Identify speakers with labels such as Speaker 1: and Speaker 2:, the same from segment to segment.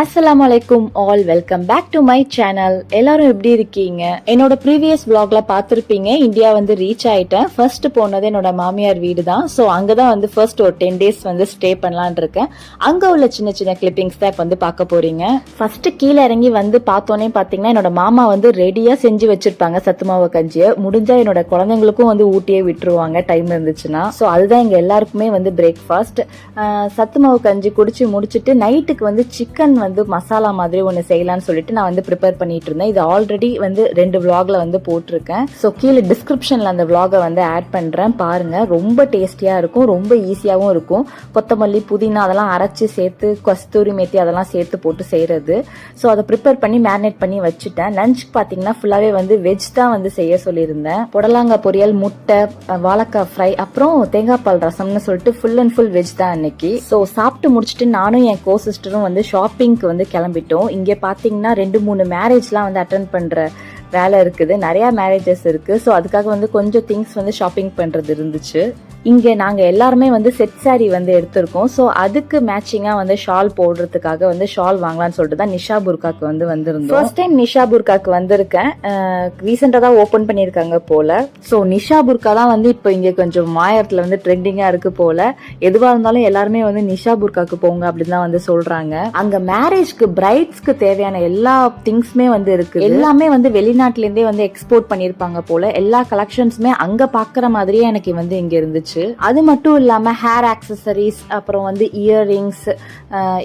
Speaker 1: அஸ்ஸலாமு அலைக்கும் all, welcome back to my channel. எல்லாரும் எப்படி இருக்கீங்க? என்னோட ப்ரீவியஸ் vlogல பார்த்திருப்பீங்க, இந்தியா வந்து ரீச் ஆயிட்டேன். ஃபர்ஸ்ட் போனது என்னோட மாமியார் வீடு தான். ஸோ அங்கதான் வந்து ஃபர்ஸ்ட் ஒரு 10 days வந்து ஸ்டே பண்ணலான் இருக்கேன். அங்க உள்ள சின்ன சின்ன கிளிப்பிங்ஸ் தான் இப்போ வந்து பார்க்க போறீங்க. ஃபர்ஸ்ட் கீழே இறங்கி வந்து பார்த்தோன்னே பார்த்தீங்கன்னா என்னோட மாமா வந்து ரெடியா செஞ்சு வச்சிருப்பாங்க சத்துமாவு கஞ்சியை. முடிஞ்சா என்னோட குழந்தைங்களுக்கும் வந்து ஊட்டியே விட்டுருவாங்க டைம் இருந்துச்சுன்னா. ஸோ அதுதான் எங்க எல்லாருக்குமே வந்து பிரேக்ஃபாஸ்ட். சத்துமாவு கஞ்சி குடிச்சு முடிச்சுட்டு நைட்டுக்கு வந்து சிக்கன் வந்து மசாலா மாதிரி ஒன்று செய்யலாம்னு சொல்லிட்டு நான் வந்து ப்ரிப்பேர் பண்ணிட்டு இருந்தேன். இது ஆல்ரெடி வந்து 2 vlogல வந்து போட்டிருக்கேன். ஸோ கீழே டிஸ்கிரிப்ஷன்ல அந்த vlog வந்து ஆட் பண்றேன், பாருங்க. ரொம்ப டேஸ்டியா இருக்கும், ரொம்ப ஈஸியாகவும் இருக்கும். கொத்தமல்லி, புதினா அதெல்லாம் அரைச்சி சேர்த்து, கஸ்தூரி மேத்தி அதெல்லாம் சேர்த்து போட்டு செய்யறது. ஸோ அதை ப்ரிப்பேர் பண்ணி மேரினேட் பண்ணி வச்சுட்டேன். லஞ்சுக்கு பார்த்தீங்கன்னா ஃபுல்லாவே வந்து வெஜ் தான் வந்து செய்ய சொல்லியிருந்தேன். புடலங்காய் பொரியல், முட்டை, வாழைக்காய் ஃப்ரை, அப்புறம் தேங்காய் பால் ரசம்னு சொல்லிட்டு ஃபுல் அண்ட் ஃபுல் வெஜ் தான் அன்னைக்கு. ஸோ சாப்பிட்டு முடிச்சுட்டு நானும் என் கோ சிஸ்டரும் வந்து ஷாப்பிங் வந்து கிளம்பிட்டோம். இங்க பாத்தீங்கன்னா 2-3 மேரேஜ்லாம் வந்து அட்டென்ட் பண்ற வேலை இருக்குது, நிறைய மேரேஜஸ் இருக்கு. ஸோ அதுக்காக வந்து கொஞ்சம் திங்ஸ் வந்து ஷாப்பிங் பண்றது இருந்துச்சு. இங்க நாங்க எல்லாருமே வந்து செட் சாரி வந்து எடுத்திருக்கோம். ஸோ அதுக்கு மேட்சிங்கா வந்து ஷால் போடுறதுக்காக வந்து ஷால் வாங்கலாம்னு சொல்லிட்டு தான் நிஷா புர்காக்கு வந்து வந்திருந்தோம். ஃபர்ஸ்ட் டைம் நிஷா புர்காக்கு வந்திருக்கேன். ரீசெண்டா தான் ஓபன் பண்ணிருக்காங்க போல. ஸோ நிஷா புர்கா தான் வந்து இப்போ இங்க கொஞ்சம் மாயத்துல வந்து ட்ரெண்டிங்கா இருக்கு போல. எதுவா இருந்தாலும் எல்லாருமே வந்து நிஷா புர்காக்கு போங்க அப்படின்னு தான் வந்து சொல்றாங்க. அங்க மேரேஜ்க்கு பிரைட்ஸ்க்கு தேவையான எல்லா திங்ஸ்மே வந்து இருக்கு. எல்லாமே வந்து வெளிநாட்டுல இருந்தே வந்து எக்ஸ்போர்ட் பண்ணிருப்பாங்க போல. எல்லா கலெக்ஷன்ஸுமே அங்க பாக்குற மாதிரியே எனக்கு வந்து இங்க இருந்துச்சு. அது மட்டும் இல்லாம ஹேர் ஆக்சசரிஸ், அப்புறம் வந்து இயர்ரிங்ஸ்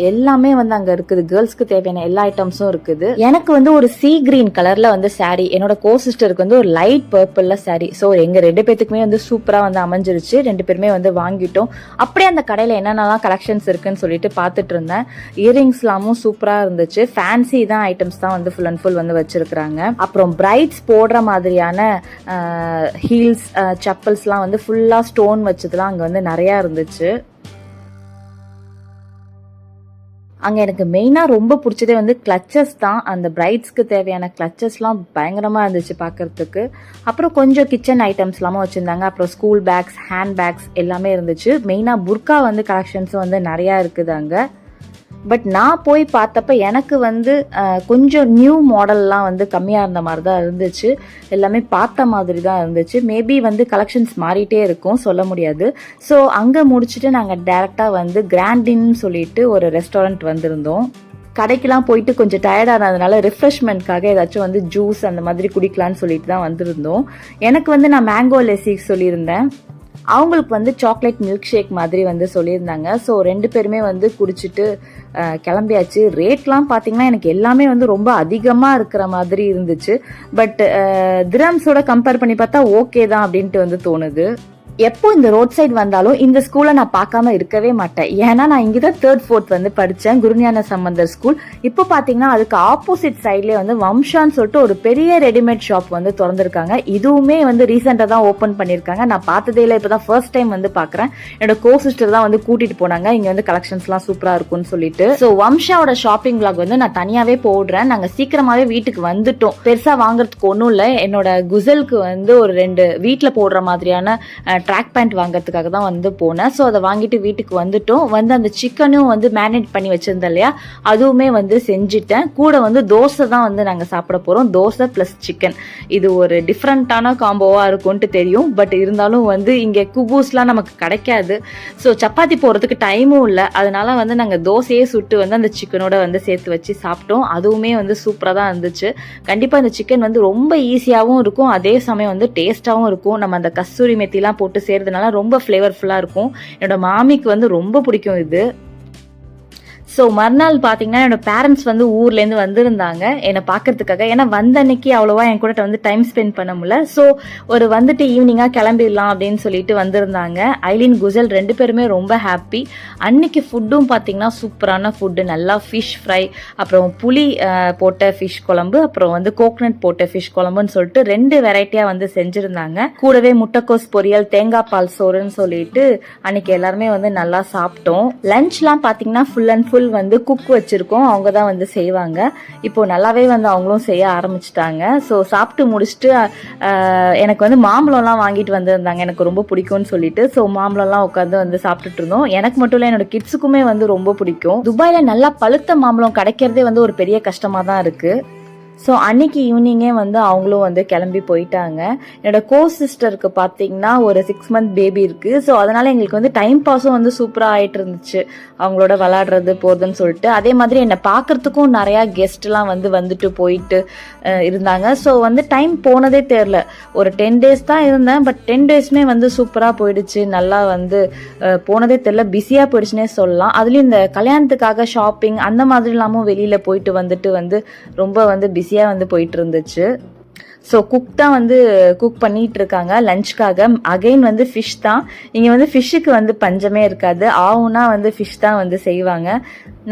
Speaker 1: எல்லாமே வந்து அங்க இருக்குது. கேர்ள்ஸ்க்கு தேவையான எல்லா ஐட்டம்ஸும் இருக்குது. எனக்கு வந்து ஒரு சீ கிரீன் கலர்ல வந்து சாரி, என்னோட கோ சிஸ்டருக்கு வந்து ஒரு லைட் பர்பிள்ல சாரி. ஸோ எங்க 2 பேத்துக்குமே வந்து சூப்பரா வந்து அமைஞ்சிருச்சு. 2 பேருமே வந்து வாங்கிட்டோம். அப்படியே அந்த கடையில என்னென்னலாம் கலெக்ஷன்ஸ் இருக்குன்னு சொல்லிட்டு பார்த்துட்டு இருந்தேன். இயரிங்ஸ் எல்லாமும் சூப்பரா இருந்துச்சு. ஃபேன்சி தான் ஐட்டம்ஸ் தான் வந்து ஃபுல் அண்ட் ஃபுல் வந்து வச்சிருக்காங்க. அப்புறம் பிரைட்ஸ் போடுற மாதிரியான ஹீல்ஸ், செப்பல்ஸ்லாம் வந்து ஃபுல்லா ஸ்டோன் வச்சதுலாம் அங்க வந்து நிறைய இருந்துச்சு. அங்க எனக்கு மெயினா ரொம்ப பிடிச்சதே வந்து கிளச்சஸ் தான். அந்த பிரைட்ஸ்க்கு தேவையான கிளச்சஸ்லாம் பயங்கரமா இருந்துச்சு பார்க்கறதுக்கு. அப்புறம் கொஞ்சம் கிச்சன் ஐட்டம்ஸ் எல்லாமே வச்சிருந்தாங்க. அப்புறம் ஸ்கூல் பேக்ஸ், ஹேண்ட் பேக்ஸ் எல்லாமே இருந்துச்சு. மெயினா புர்கா வந்து கலெக்ஷன்ஸும் வந்து நிறைய இருக்குது அங்க. பட் நான் போய் பார்த்தப்ப எனக்கு வந்து கொஞ்சம் நியூ மாடல்லாம் வந்து கம்மியாக இருந்த மாதிரி தான் இருந்துச்சு. எல்லாமே பார்த்த மாதிரி தான் இருந்துச்சு. மேபி வந்து கலெக்ஷன்ஸ் மாறிட்டே இருக்கும், சொல்ல முடியாது. ஸோ அங்கே முடிச்சுட்டு நாங்கள் டேரெக்டாக வந்து கிராண்டின்னு சொல்லிட்டு ஒரு ரெஸ்டாரண்ட் வந்திருந்தோம். கடைக்கெல்லாம் போயிட்டு கொஞ்சம் டயர்டானதுனால ரிஃப்ரெஷ்மெண்ட்காக ஏதாச்சும் வந்து ஜூஸ் அந்த மாதிரி குடிக்கலான்னு சொல்லிட்டு தான் வந்திருந்தோம். எனக்கு வந்து நான் மேங்கோ லெஸ்ஸி சொல்லியிருந்தேன். அவங்களுக்கு வந்து சாக்லேட் மில்க் ஷேக் மாதிரி வந்து சொல்லியிருந்தாங்க. ஸோ 2 பேருமே வந்து குடிச்சிட்டு கிளம்பியாச்சு. ரேட்லாம் பார்த்தீங்கன்னா எனக்கு எல்லாமே வந்து ரொம்ப அதிகமாக இருக்கிற மாதிரி இருந்துச்சு. பட் திரம்ஸோட கம்பேர் பண்ணி பார்த்தா ஓகே தான் அப்படின்ட்டு வந்து தோணுது. எப்போ இந்த ரோட் சைடு வந்தாலும் இந்த ஸ்கூலை நான் பார்க்காம இருக்கவே மாட்டேன். ஏன்னா நான் இங்கதான் 3rd 4th வந்து படித்தேன், குருஞான சம்பந்தர் ஸ்கூல். இப்போ பார்த்தீங்கன்னா அதுக்கு ஆப்போசிட் சைட்லேயே வந்து வம்ஷான்னு சொல்லிட்டு ஒரு பெரிய ரெடிமேட் ஷாப் வந்து திறந்திருக்காங்க. இதுவுமே வந்து ரீசெண்டாக தான் ஓப்பன் பண்ணியிருக்காங்க. நான் பார்த்ததே இல்லை, இப்போ தான் ஃபர்ஸ்ட் டைம் வந்து பார்க்குறேன். என்னோட கோ சிஸ்டர் தான் வந்து கூட்டிட்டு போனாங்க. இங்கே வந்து கலெக்ஷன்ஸ்லாம் சூப்பராக இருக்கும்னு சொல்லிட்டு. ஸோ வம்ஷாவோட ஷாப்பிங் vlog வந்து நான் தனியாகவே போடுறேன். நாங்கள் சீக்கிரமாகவே வீட்டுக்கு வந்துட்டோம். பெருசாக வாங்குறதுக்கு ஒன்றும் இல்லை. என்னோட குசலுக்கு வந்து ஒரு 2 வீட்டில் போடுற மாதிரியான ட்ராக் பேண்ட் வாங்குறதுக்காக தான் வந்து போனேன். ஸோ அதை வாங்கிட்டு வீட்டுக்கு வந்துட்டோம். வந்து அந்த சிக்கனும் வந்து மேரினேட் பண்ணி வச்சிருந்தேன் இல்லையா, அதுவுமே வந்து செஞ்சுட்டேன். கூட வந்து தோசை தான் வந்து நாங்கள் சாப்பிட போகிறோம். Dosa plus chicken. இது ஒரு டிஃப்ரெண்ட்டான காம்போவாக இருக்கும்ட்டு தெரியும். பட் இருந்தாலும் வந்து இங்கே குபூஸ்லாம் நமக்கு கிடைக்காது. ஸோ சப்பாத்தி போடுறதுக்கு டைமும் இல்லை. அதனால வந்து நாங்கள் தோசையே சுட்டு வந்து அந்த சிக்கனோட வந்து சேர்த்து வச்சு சாப்பிட்டோம். அதுவுமே வந்து சூப்பராக தான் இருந்துச்சு. கண்டிப்பாக இந்த சிக்கன் வந்து ரொம்ப ஈஸியாகவும் இருக்கும், அதே சமயம் வந்து டேஸ்டாகவும் இருக்கும். நம்ம அந்த கஸ்தூரி மெத்திலாம் போட்டு செய்யறதுனால ரொம்ப ஃப்ளேவர்ஃபுல்லா இருக்கும். என்னோட மாமிக்கு வந்து ரொம்ப பிடிக்கும் இது. ஸோ மறுநாள் பார்த்தீங்கன்னா என்னோட பேரண்ட்ஸ் வந்து ஊர்லேருந்து வந்திருந்தாங்க என்னை பார்க்கறதுக்காக. ஏன்னா வந்த அன்னைக்கு அவ்வளோவா என் கூட வந்து டைம் ஸ்பெண்ட் பண்ண முடியல. ஸோ ஒரு வந்துட்டு ஈவினிங்காக கிளம்பிடலாம் அப்படின்னு சொல்லிட்டு வந்திருந்தாங்க. ஐலின், குசல் 2 பேருமே ரொம்ப ஹாப்பி. அன்னைக்கு ஃபுட்டும் பார்த்தீங்கன்னா சூப்பரான ஃபுட்டு. நல்லா ஃபிஷ் ஃப்ரை, அப்புறம் புளி போட்ட ஃபிஷ் குழம்பு, அப்புறம் வந்து கோகனட் போட்ட ஃபிஷ் குழம்புன்னு சொல்லிட்டு 2 வெரைட்டியாக வந்து செஞ்சுருந்தாங்க. கூடவே முட்டைக்கோஸ் பொரியல், தேங்காய் பால் சோறுன்னு சொல்லிட்டு அன்னைக்கு எல்லாருமே வந்து நல்லா சாப்பிட்டோம். லஞ்ச்லாம் பார்த்தீங்கன்னா ஃபுல் அண்ட் ஃபுல் ஸ்பெஷல் வந்து குக் வச்சுருக்கோம், அவங்க தான் வந்து செய்வாங்க. இப்போது நல்லாவே வந்து அவங்களும் செய்ய ஆரம்பிச்சிட்டாங்க. ஸோ சாப்பிட்டு முடிச்சுட்டு எனக்கு வந்து மாம்பழம்லாம் வாங்கிட்டு வந்திருந்தாங்க, எனக்கு ரொம்ப பிடிக்கும்னு சொல்லிட்டு. ஸோ மாம்பழம்லாம் உட்காந்து வந்து சாப்பிட்டுட்டு இருந்தோம். எனக்கு மட்டும் இல்லை, என்னோட கிட்ஸுக்குமே வந்து ரொம்ப பிடிக்கும். துபாயில் நல்லா பழுத்த மாம்பழம் கிடைக்கிறதே வந்து ஒரு பெரிய கஷ்டமாக தான் இருக்குது. ஸோ அன்னைக்கு ஈவினிங்கே வந்து அவங்களும் வந்து கிளம்பி போயிட்டாங்க. என்னோட கோ சிஸ்டருக்கு பார்த்தீங்கன்னா ஒரு 6 month பேபி இருக்குது. ஸோ அதனால் எங்களுக்கு வந்து டைம் பாஸும் வந்து சூப்பராக ஆகிட்டு இருந்துச்சு, அவங்களோட விளாடுறது போகிறதுன்னு சொல்லிட்டு. அதே மாதிரி என்னை பார்க்குறதுக்கும் நிறையா கெஸ்ட்லாம் வந்துட்டு போயிட்டு இருந்தாங்க. ஸோ வந்து டைம் போனதே தெரில. ஒரு 10 days தான் இருந்தேன், பட் 10 daysமே வந்து சூப்பராக போயிடுச்சு. நல்லா வந்து போனதே தெரில, பிஸியாக போயிடுச்சுன்னே சொல்லலாம். அதுலேயும் இந்த கல்யாணத்துக்காக ஷாப்பிங் அந்த மாதிரி இல்லாமல் வெளியில் போயிட்டு வந்து ரொம்ப வந்து பிஸியாக வந்து போயிட்டு இருந்துச்சு. ஸோ குக் பண்ணிட்டு இருக்காங்க லஞ்சுக்காக. அகைன் வந்து ஃபிஷ் தான். இங்கே வந்து ஃபிஷ்ஷுக்கு வந்து பஞ்சமே இருக்காது. ஆவுனா வந்து ஃபிஷ் தான் வந்து செய்வாங்க.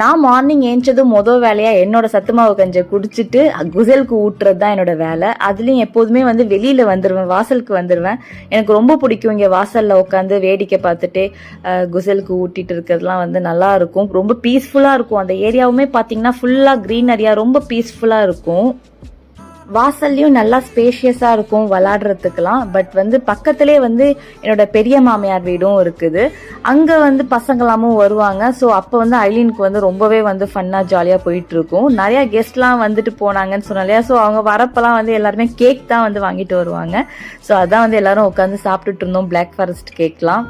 Speaker 1: நான் மார்னிங் ஏஞ்சதும் வேலையாக என்னோட சத்துமாவு கஞ்சை குடிச்சிட்டு குசலுக்கு ஊட்டுறது தான் என்னோட வேலை. அதுலேயும் எப்போதுமே வந்து வெளியில் வந்துடுவேன், வாசலுக்கு வந்துடுவேன். எனக்கு ரொம்ப பிடிக்கும் இங்கே வாசலில் உட்காந்து வேடிக்கை பார்த்துட்டு குசலுக்கு ஊட்டிட்டு இருக்கிறதுலாம் வந்து நல்லா இருக்கும். ரொம்ப பீஸ்ஃபுல்லாக இருக்கும். அந்த ஏரியாவுமே பார்த்தீங்கன்னா ஃபுல்லாக க்ரீனரியாக ரொம்ப பீஸ்ஃபுல்லாக இருக்கும். வாசல்லையும் நல்லா ஸ்பேஷியஸாக இருக்கும் விளாடுறதுக்கெலாம். பட் வந்து பக்கத்துலேயே வந்து என்னோட பெரிய மாமியார் வீடும் இருக்குது. அங்கே வந்து பசங்களாமும் வருவாங்க. ஸோ அப்போ வந்து ஐலீனுக்கு வந்து ரொம்பவே வந்து ஃபன்னாக ஜாலியாக போயிட்டுருக்கும். நிறையா கெஸ்ட்லாம் வந்துட்டு போனாங்கன்னு சொன்னாலையா, ஸோ அவங்க வரப்பெல்லாம் வந்து எல்லாருமே கேக் தான் வந்து வாங்கிட்டு வருவாங்க. ஸோ அதான் வந்து எல்லாரும் உட்காந்து சாப்பிட்டுட்டு இருந்தோம், பிளாக் ஃபாரஸ்ட் கேக்லாம்.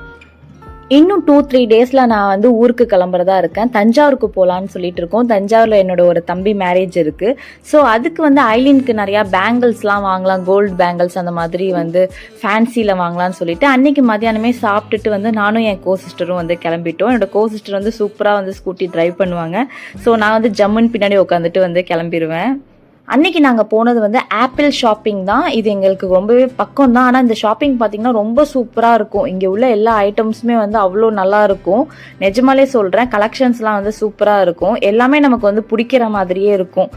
Speaker 1: இன்னும் 2-3 daysல நான் வந்து ஊருக்கு கிளம்புறதா இருக்கேன். தஞ்சாவூருக்கு போகலான்னு சொல்லிட்டு இருக்கோம். தஞ்சாவூரில் என்னோட ஒரு தம்பி மேரேஜ் இருக்குது. ஸோ அதுக்கு வந்து ஐலீனுக்கு நிறையா பேங்கிள்ஸ்லாம் வாங்கலாம், கோல்டு பேங்கிள்ஸ் அந்த மாதிரி வந்து ஃபேன்சியில் வாங்கலாம்னு சொல்லிட்டு அன்றைக்கி மதியானமே சாப்பிட்டுட்டு வந்து நானும் என் கோ சிஸ்டரும் வந்து கிளம்பிட்டோம். என்னோட கோ சிஸ்டர் வந்து சூப்பராக வந்து ஸ்கூட்டி ட்ரைவ் பண்ணுவாங்க. ஸோ நான் வந்து ஜம்முன்னு பின்னாடி உட்காந்துட்டு வந்து கிளம்பிடுவேன். அன்னைக்கு நாங்கள் போனது வந்து ஆப்பிள் ஷாப்பிங் தான். இது எங்களுக்கு ரொம்பவே பக்கம் தான். ஆனால் இந்த ஷாப்பிங் பார்த்திங்கன்னா ரொம்ப சூப்பராக இருக்கும். இங்கே உள்ள எல்லா ஐட்டம்ஸுமே வந்து அவ்வளோ நல்லா இருக்கும். நிஜமாலே சொல்கிறேன், கலெக்ஷன்ஸ்லாம் வந்து சூப்பராக இருக்கும். எல்லாமே நமக்கு வந்து பிடிக்கிற மாதிரியே இருக்கும்.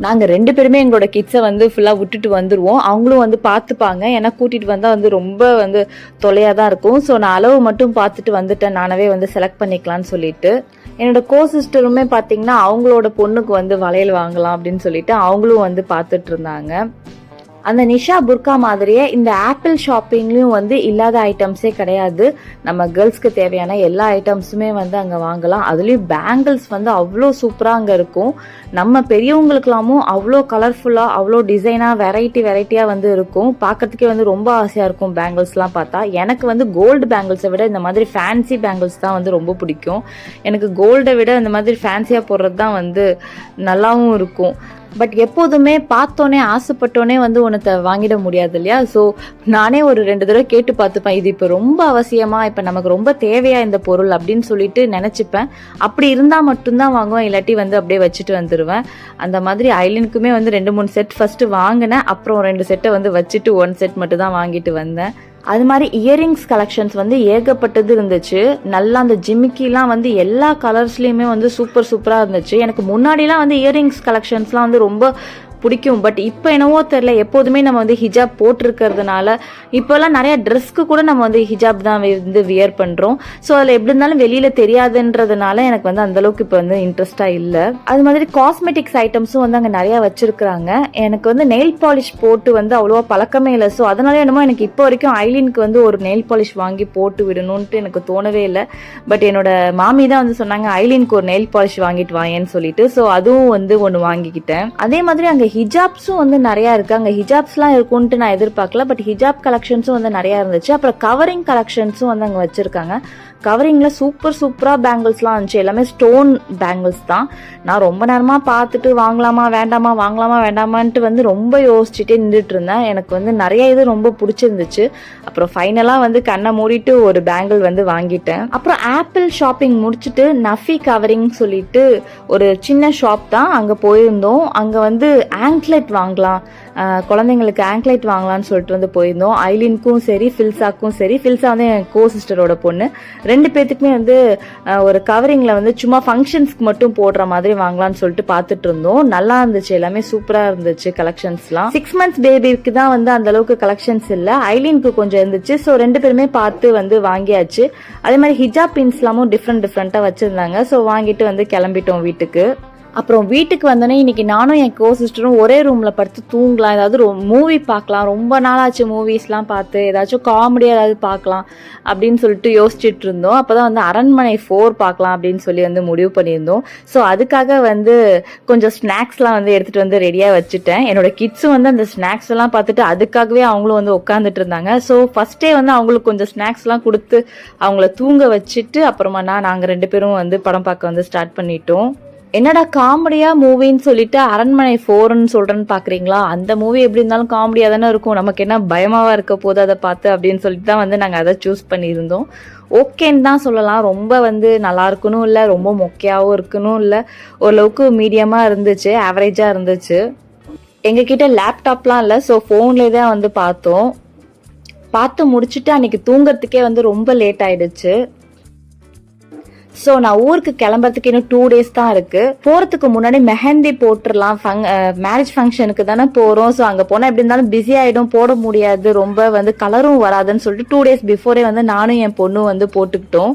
Speaker 1: நாங்கள் 2 பேருமே எங்களோட கிட்ஸை வந்து ஃபுல்லாக விட்டுட்டு வந்துடுவோம். அவங்களும் வந்து பார்த்துப்பாங்க. ஏன்னா கூட்டிகிட்டு வந்தால் வந்து ரொம்ப வந்து தொலையாக தான் இருக்கும். ஸோ நான் அளவு மட்டும் பார்த்துட்டு வந்துட்டேன், நானவே வந்து செலக்ட் பண்ணிக்கலான்னு சொல்லிட்டு. என்னோட கோ சிஸ்டருமே பார்த்தீங்கன்னா அவங்களோட பொண்ணுக்கு வந்து வளையல் வாங்கலாம் அப்படின்னு சொல்லிட்டு அவங்களும் வந்து பார்த்துட்டு இருந்தாங்க. அந்த நிஷா புர்கா மாதிரியே இந்த ஆப்பிள் ஷாப்பிங்லேயும் வந்து இல்லாத ஐட்டம்ஸே கிடையாது. நம்ம கேர்ள்ஸ்க்கு தேவையான எல்லா ஐட்டம்ஸுமே வந்து அங்கே வாங்கலாம். அதுலேயும் பேங்கிள்ஸ் வந்து அவ்வளோ சூப்பராக அங்கே இருக்கும். நம்ம பெரியவங்களுக்கெல்லாமும் அவ்வளோ கலர்ஃபுல்லாக, அவ்வளோ டிசைனாக, வெரைட்டியாக வந்து இருக்கும். பார்க்கறதுக்கே வந்து ரொம்ப ஆசையாக இருக்கும் பேங்கிள்ஸ்லாம் பார்த்தா. எனக்கு வந்து கோல்டு பேங்கிள்ஸை விட இந்த மாதிரி ஃபேன்சி பேங்கிள்ஸ் தான் வந்து ரொம்ப பிடிக்கும். எனக்கு கோல்டை விட இந்த மாதிரி ஃபேன்சியாக போடுறது தான் வந்து நல்லாவும் இருக்கும். பட் எப்போதுமே பார்த்தோன்னே ஆசைப்பட்டோன்னே வந்து ஒன்றத்தை வாங்கிட முடியாது இல்லையா. ஸோ நானே ஒரு 2 தடவை கேட்டு பார்த்துப்பேன், இது இப்போ ரொம்ப அவசியமாக, இப்போ நமக்கு ரொம்ப தேவையா இந்த பொருள் அப்படின்னு சொல்லிட்டு நினச்சிப்பேன். அப்படி இருந்தால் மட்டும்தான் வாங்குவேன், இல்லாட்டி வந்து அப்படியே வச்சுட்டு வந்துடுவேன். அந்த மாதிரி ஐலீனுக்குமே வந்து 2-3 செட் ஃபஸ்ட்டு வாங்கினேன். அப்புறம் 2 செட்டை வந்து வச்சுட்டு 1 செட் மட்டும் தான் வாங்கிட்டு வந்தேன். அது மாதிரி இயரிங்ஸ் கலெக்ஷன்ஸ் வந்து ஏகப்பட்டது இருந்துச்சு. நல்லா அந்த ஜிமிக்கிலாம் வந்து எல்லா கலர்ஸ்லேயுமே வந்து சூப்பராக இருந்துச்சு. எனக்கு முன்னாடிலாம் வந்து இயரிங்ஸ் கலெக்ஷன்ஸ்லாம் வந்து ரொம்ப பிடிக்கும். பட் இப்போ என்னவோ தெரில, எப்போதுமே நம்ம வந்து ஹிஜாப் போட்டிருக்கிறதுனால இப்போல்லாம் நிறைய ட்ரெஸ்க்கு கூட நம்ம வந்து ஹிஜாப் தான் வந்து வியர் பண்ணுறோம். ஸோ அதில் எப்படி இருந்தாலும் வெளியில் தெரியாதுன்றதுனால எனக்கு வந்து அந்தளவுக்கு இப்போ வந்து இன்ட்ரெஸ்டாக இல்லை. அது மாதிரி காஸ்மெட்டிக்ஸ் ஐட்டம்ஸும் வந்து அங்கே நிறையா வச்சுருக்குறாங்க. எனக்கு வந்து நெயில் பாலிஷ் போட்டு வந்து அவ்வளோவா பழக்கமே இல்லை. ஸோ அதனால என்னமோ எனக்கு இப்போ வரைக்கும் ஐலீனுக்கு வந்து ஒரு நெயில் பாலிஷ் வாங்கி போட்டு விடணுன்ட்டு எனக்கு தோணவே இல்லை. பட் என்னோட மாமி தான் வந்து சொன்னாங்க, ஐலீனுக்கு ஒரு நெயில் பாலிஷ் வாங்கிட்டு வாங்கன்னு சொல்லிட்டு. ஸோ அதுவும் வந்து ஒன்று வாங்கிக்கிட்டேன். அதே மாதிரி அங்கே ஹிஜாப்ஸும் வந்து நிறையா இருக்குது. அங்கே ஹிஜாப்ஸ்லாம் இருக்கும்ன்ட்டு நான் எதிர்பார்க்கல. பட் ஹிஜாப் கலெக்ஷன்ஸும் வந்து நிறையா இருந்துச்சு. அப்புறம் கவரிங் கலெக்ஷன்ஸும் வந்து அங்கே வச்சுருக்காங்க. கவரிங்கில் சூப்பராக பேங்கிள்ஸ்லாம் இருந்துச்சு. எல்லாமே ஸ்டோன் பேங்கிள்ஸ் தான். நான் ரொம்ப நேரமாக பார்த்துட்டு வாங்கலாமா வேண்டாமான்ட்டு வந்து ரொம்ப யோசிச்சுட்டே நின்றுட்டு இருந்தேன். எனக்கு வந்து நிறைய இது ரொம்ப பிடிச்சிருந்துச்சு. அப்புறம் ஃபைனலாக வந்து கண்ணை மூடிட்டு ஒரு பேங்கிள் வந்து வாங்கிட்டேன். அப்புறம் ஆப்பிள் ஷாப்பிங் முடிச்சுட்டு நஃபி கவரிங் சொல்லிட்டு ஒரு சின்ன ஷாப் தான், அங்கே போயிருந்தோம். அங்கே வந்து ஆங்க்லெட் வாங்கலாம், குழந்தைங்களுக்கு ஆங்க்லைட் வாங்கலாம்னு சொல்லிட்டு வந்து போயிருந்தோம். ஐலினுக்கும் சரி ஃபில்சாக்கும் சரி, ஃபில்சா வந்து என் கோ சிஸ்டரோட பொண்ணு, 2 பேத்துக்குமே வந்து ஒரு கவரிங்கில் வந்து சும்மா ஃபங்க்ஷன்ஸ்க்கு மட்டும் போடுற மாதிரி வாங்கலாம்னு சொல்லிட்டு பார்த்துட்டு இருந்தோம். நல்லா இருந்துச்சு, எல்லாமே சூப்பராக இருந்துச்சு கலெக்ஷன்ஸ்லாம். 6 months பேபிக்கு தான் வந்து அந்த அளவுக்கு கலெக்ஷன்ஸ் இல்லை, ஐலினுக்கு கொஞ்சம் இருந்துச்சு. ஸோ 2 பேருமே பார்த்து வந்து வாங்கியாச்சு. அதே மாதிரி ஹிஜாப் பின்ஸ்லாமும் டிஃப்ரெண்ட்டாக வச்சுருந்தாங்க. ஸோ வாங்கிட்டு வந்து கிளம்பிட்டோம் வீட்டுக்கு. அப்புறம் வீட்டுக்கு வந்தோடனே இன்னைக்கு நானும் என் கோ சிஸ்டரும் ஒரே ரூமில் படுத்து தூங்கலாம், ஏதாவது மூவி பார்க்கலாம், ரொம்ப நாளாச்சு மூவிஸ்லாம் பார்த்து, ஏதாச்சும் காமெடியாக ஏதாவது பார்க்கலாம் அப்படின்னு சொல்லிட்டு யோசிச்சுட்டு இருந்தோம். அப்போ தான் வந்து அரண்மனை 4 பார்க்கலாம் அப்படின்னு சொல்லி வந்து முடிவு பண்ணியிருந்தோம். ஸோ அதுக்காக வந்து கொஞ்சம் ஸ்நாக்ஸ்லாம் வந்து எடுத்துகிட்டு வந்து ரெடியாக வச்சுட்டேன். என்னோட கிட்ஸும் வந்து அந்த ஸ்நாக்ஸ் எல்லாம் பார்த்துட்டு அதுக்காகவே அவங்களும் வந்து உட்காந்துட்டு இருந்தாங்க. ஸோ ஃபஸ்ட்டே வந்து அவங்களுக்கு கொஞ்சம் ஸ்நாக்ஸ்லாம் கொடுத்து அவங்கள தூங்க வச்சுட்டு அப்புறமா நாங்கள் 2 பேரும் வந்து படம் பார்க்க வந்து ஸ்டார்ட் பண்ணிட்டோம். என்னடா காமெடியா மூவின்னு சொல்லிட்டு அரண்மனை 4ன்னு சொல்றேன்னு பாக்குறீங்களா? அந்த மூவி எப்படி இருந்தாலும் காமெடியா தானே இருக்கும், நமக்கு என்ன பயமாவா இருக்க போது அதை பார்த்து அப்படின்னு சொல்லிட்டு தான் வந்து நாங்கள் அதை சூஸ் பண்ணியிருந்தோம். ஓகேன்னு தான் சொல்லலாம். ரொம்ப வந்து நல்லா இருக்கணும் இல்லை, ரொம்ப மொக்கையாகவும் இருக்கணும் இல்லை, ஓரளவுக்கு மீடியமாக இருந்துச்சு, ஆவரேஜாக இருந்துச்சு. எங்ககிட்ட லேப்டாப்லாம் இல்லை, ஸோ ஃபோன்லேயே தான் வந்து பார்த்து முடிச்சுட்டு அன்னைக்கு தூங்குறதுக்கே வந்து ரொம்ப லேட் ஆயிடுச்சு. ஸோ நான் ஊருக்கு கிளம்புறதுக்கு இன்னும் 2 days தான் இருக்கு. போறதுக்கு முன்னாடி மெஹந்தி போட்டுடலாம், மேரேஜ் ஃபங்க்ஷனுக்கு தானே போறோம். ஸோ அங்கே போனால் எப்படி இருந்தாலும் பிஸி ஆகிடும், போட முடியாது, ரொம்ப வந்து கலரும் வராதுன்னு சொல்லிட்டு 2 days பிஃபோரே வந்து நானும் என் பொண்ணும் வந்து போட்டுக்கிட்டோம்.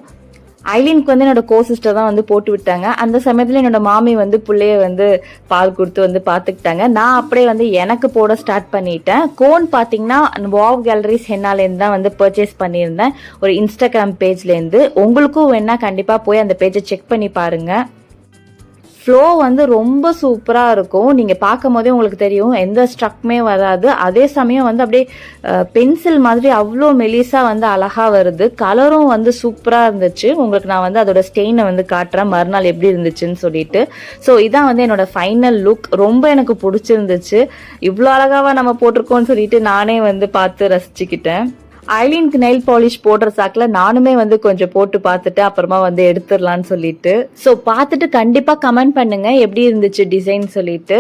Speaker 1: ஐலினுக்கு வந்து என்னோட கோ சிஸ்டர் தான் வந்து போட்டு விட்டாங்க. அந்த சமயத்தில் என்னோட மாமி வந்து பிள்ளைய வந்து பால் கொடுத்து வந்து பார்த்துக்கிட்டாங்க. நான் அப்படியே வந்து எனக்கு போட ஸ்டார்ட் பண்ணிட்டேன். கோன் பார்த்தீங்கன்னா வாவ் கேலரிஸ் ஹென்னாலேருந்து தான் வந்து பர்ச்சேஸ் பண்ணியிருந்தேன், ஒரு இன்ஸ்டாகிராம் பேஜ்லேருந்து. உங்களுக்கும் வேணா கண்டிப்பாக போய் அந்த பேஜை செக் பண்ணி பாருங்கள். ஃப்ளோ வந்து ரொம்ப சூப்பராக இருக்கும், நீங்கள் பார்க்கும் போதே உங்களுக்கு தெரியும், எந்த ஸ்ட்ரக்குமே வராது. அதே சமயம் வந்து அப்படியே பென்சில் மாதிரி அவ்வளோ மெலிசாக வந்து அழகாக வருது. கலரும் வந்து சூப்பராக இருந்துச்சு. உங்களுக்கு நான் வந்து அதோட ஸ்டெயினை வந்து காட்டுறேன், மறுநாள் எப்படி இருந்துச்சுன்னு சொல்லிட்டு. ஸோ இதான் வந்து என்னோட ஃபைனல் லுக். ரொம்ப எனக்கு பிடிச்சிருந்துச்சு. இவ்வளோ அழகாவா நம்ம போட்டிருக்கோம்னு சொல்லிட்டு நானே வந்து பார்த்து ரசிச்சுக்கிட்டேன். ஐலினுக்கு நெயில் பாலிஷ் போடுற சாக்கில் நானுமே வந்து கொஞ்சம் போட்டு பார்த்துட்டு அப்புறமா வந்து எடுத்துடலான்னு சொல்லிட்டு. ஸோ பார்த்துட்டு கண்டிப்பாக கமெண்ட் பண்ணுங்க எப்படி இருந்துச்சு டிசைன் சொல்லிட்டு.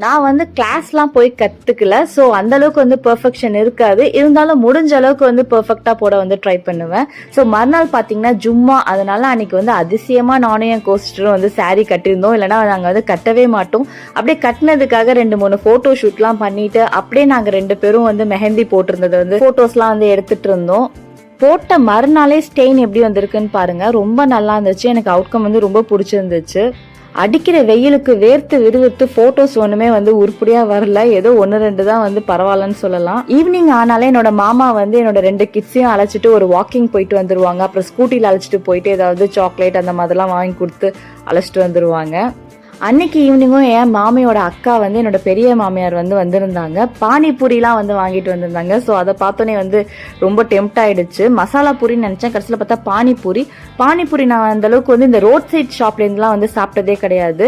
Speaker 1: நான் வந்து கிளாஸ்லாம் போய் கற்றுக்கல, ஸோ அந்த அளவுக்கு வந்து பெர்ஃபெக்ஷன் இருக்காது, இருந்தாலும் முடிஞ்ச அளவுக்கு வந்து பெர்ஃபெக்டாக போட வந்து ட்ரை பண்ணுவேன். ஸோ மறுநாள் பார்த்தீங்கன்னா ஜும்மா, அதனால அன்னைக்கு வந்து அதிசயமாக நானும் என் கோஸ்டரும் வந்து சாரீ கட்டியிருந்தோம், இல்லைனா நாங்கள் வந்து கட்டவே மாட்டோம். அப்படியே கட்டினதுக்காக 2-3 ஃபோட்டோ ஷூட்லாம் பண்ணிட்டு அப்படியே நாங்கள் 2 பேரும் வந்து மெஹந்தி போட்டிருந்தது வந்து ஃபோட்டோஸ்லாம் வந்து எடுத்துட்டு இருந்தோம். போட்ட மறுநாளே ஸ்டெயின் எப்படி வந்திருக்குன்னு பாருங்க, ரொம்ப நல்லா இருந்துச்சு. எனக்கு அவுட்கம் வந்து ரொம்ப பிடிச்சிருந்துச்சு. அடிக்கிற வெயிலுக்கு வேர்த்து விறுவிறுத்து போட்டோஸ் ஒண்ணுமே வந்து உருப்படியா வரல, ஏதோ 1-2 தான் வந்து பரவாயில்லன்னு சொல்லலாம். ஈவினிங் ஆனாலே என்னோட மாமா வந்து என்னோட 2 கிட்ஸையும் அழைச்சிட்டு ஒரு வாக்கிங் போயிட்டு வந்துருவாங்க. அப்புறம் ஸ்கூட்டில அழைச்சிட்டு போயிட்டு ஏதாவது சாக்லேட் அந்த மாதிரிலாம் வாங்கி கொடுத்து அழைச்சிட்டு வந்துருவாங்க. அன்னைக்கு ஈவினிங்கும் என் மாமியோட அக்கா வந்து என்னோட பெரிய மாமியார் வந்து வந்திருந்தாங்க. பானிபூரிலாம் வந்து வாங்கிட்டு வந்திருந்தாங்க. ஸோ அதை பார்த்தோன்னே வந்து ரொம்ப டெம்ட் ஆயிடுச்சு. மசாலா பூரின்னு நினச்சேன், கடைசியில் பார்த்தா பானிபூரி நான் அந்த அளவுக்கு வந்து இந்த ரோட் சைட் ஷாப்லேருந்துலாம் வந்து சாப்பிட்டதே கிடையாது.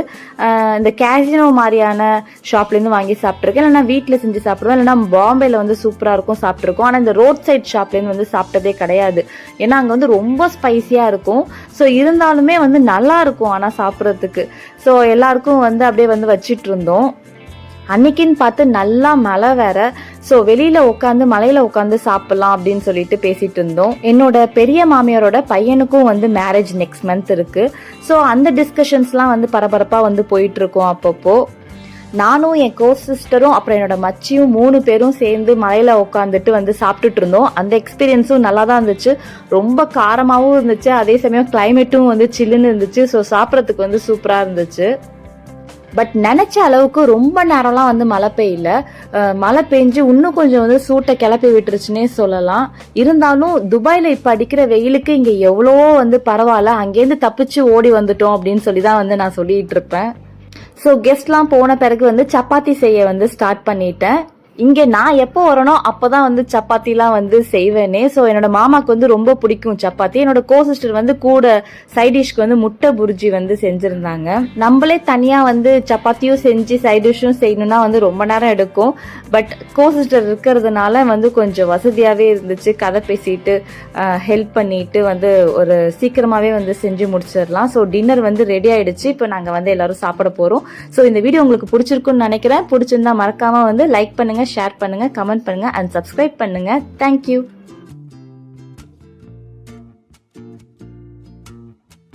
Speaker 1: இந்த கேசினோ மாதிரியான ஷாப்லேருந்து வாங்கி சாப்பிட்ருக்கேன், இல்லைனா வீட்டில் செஞ்சு சாப்பிடுவேன், இல்லைனா பாம்பேயில் வந்து சூப்பராக இருக்கும் சாப்பிட்ருக்கோம். ஆனால் இந்த ரோட் சைட் ஷாப்லேருந்து வந்து சாப்பிட்டதே கிடையாது. ஏன்னா அங்கே வந்து ரொம்ப ஸ்பைசியாக இருக்கும். ஸோ இருந்தாலுமே வந்து நல்லா இருக்கும் ஆனால் சாப்பிட்றதுக்கு. ஸோ எல்லாருக்கும் வந்து அப்படியே வந்து வச்சிட்டு இருந்தோம். அன்னைக்குன்னு பார்த்து நல்லா மழை வேற. ஸோ வெளியில உட்காந்து மலையில உட்காந்து சாப்பிடலாம் அப்படின்னு சொல்லிட்டு பேசிட்டு இருந்தோம். என்னோட பெரிய மாமியாரோட பையனுக்கும் வந்து மேரேஜ் நெக்ஸ்ட் மந்த் இருக்கு. ஸோ அந்த டிஸ்கஷன்ஸ்லாம் வந்து பரபரப்பா வந்து போயிட்டு இருக்கோம். அப்பப்போ நானும் என் கோ சிஸ்டரும் அப்புறம் என்னோட மச்சியும் 3 பேரும் சேர்ந்து மலையில உட்காந்துட்டு வந்து சாப்பிட்டுட்டு இருந்தோம். அந்த எக்ஸ்பீரியன்ஸும் நல்லா தான் இருந்துச்சு. ரொம்ப காரமாகவும் இருந்துச்சு, அதே சமயம் கிளைமேட்டும் வந்து சில்லுன்னு இருந்துச்சு. ஸோ சாப்பிட்றதுக்கு வந்து சூப்பரா இருந்துச்சு. பட் நினைச்ச அளவுக்கு ரொம்ப நேரம்லாம் வந்து மழை பெய்யல. மழை பெஞ்சு இன்னும் கொஞ்சம் வந்து சூட்டை கிளப்பி விட்டுருச்சுன்னே சொல்லலாம். இருந்தாலும் துபாயில இப்ப அடிக்கிற வெயிலுக்கு இங்க எவ்வளவோ வந்து பரவாயில்ல, அங்கேருந்து தப்பிச்சு ஓடி வந்துட்டோம் அப்படின்னு சொல்லி தான் வந்து நான் சொல்லிட்டு இருப்பேன். ஸோ கெஸ்ட்லாம் போன பிறகு வந்து சப்பாத்தி செய்ய வந்து ஸ்டார்ட் பண்ணிட்டேன். இங்கே நான் எப்போ வரனோ அப்போதான் வந்து சப்பாத்திலாம் வந்து செய்வேனே. ஸோ என்னோட மாமாக்கு வந்து ரொம்ப பிடிக்கும் சப்பாத்தி. என்னோட கோ சிஸ்டர் வந்து கூட சைட் டிஷ்க்கு வந்து முட்டை புர்ஜி வந்து செஞ்சுருந்தாங்க. நம்மளே தனியாக வந்து சப்பாத்தியும் செஞ்சு சைட் டிஷ்ஷும் செய்யணும்னா வந்து ரொம்ப நேரம் எடுக்கும். பட் கோ சிஸ்டர் இருக்கிறதுனால வந்து கொஞ்சம் வசதியாகவே இருந்துச்சு. கதை பேசிட்டு ஹெல்ப் பண்ணிட்டு வந்து ஒரு சீக்கிரமாகவே வந்து செஞ்சு முடிச்சிடலாம். ஸோ டின்னர் வந்து ரெடி ஆயிடுச்சு. இப்போ நாங்கள் வந்து எல்லாரும் சாப்பிட போகிறோம். ஸோ இந்த வீடியோ உங்களுக்கு பிடிச்சிருக்குன்னு நினைக்கிறேன். பிடிச்சிருந்தா மறக்காமல் வந்து லைக் பண்ணுங்க, ஷேர் பண்ணுங்க, கமெண்ட் பண்ணுங்க அண்ட் சப்ஸ்கிரைப் பண்ணுங்க. தேங்க்யூ.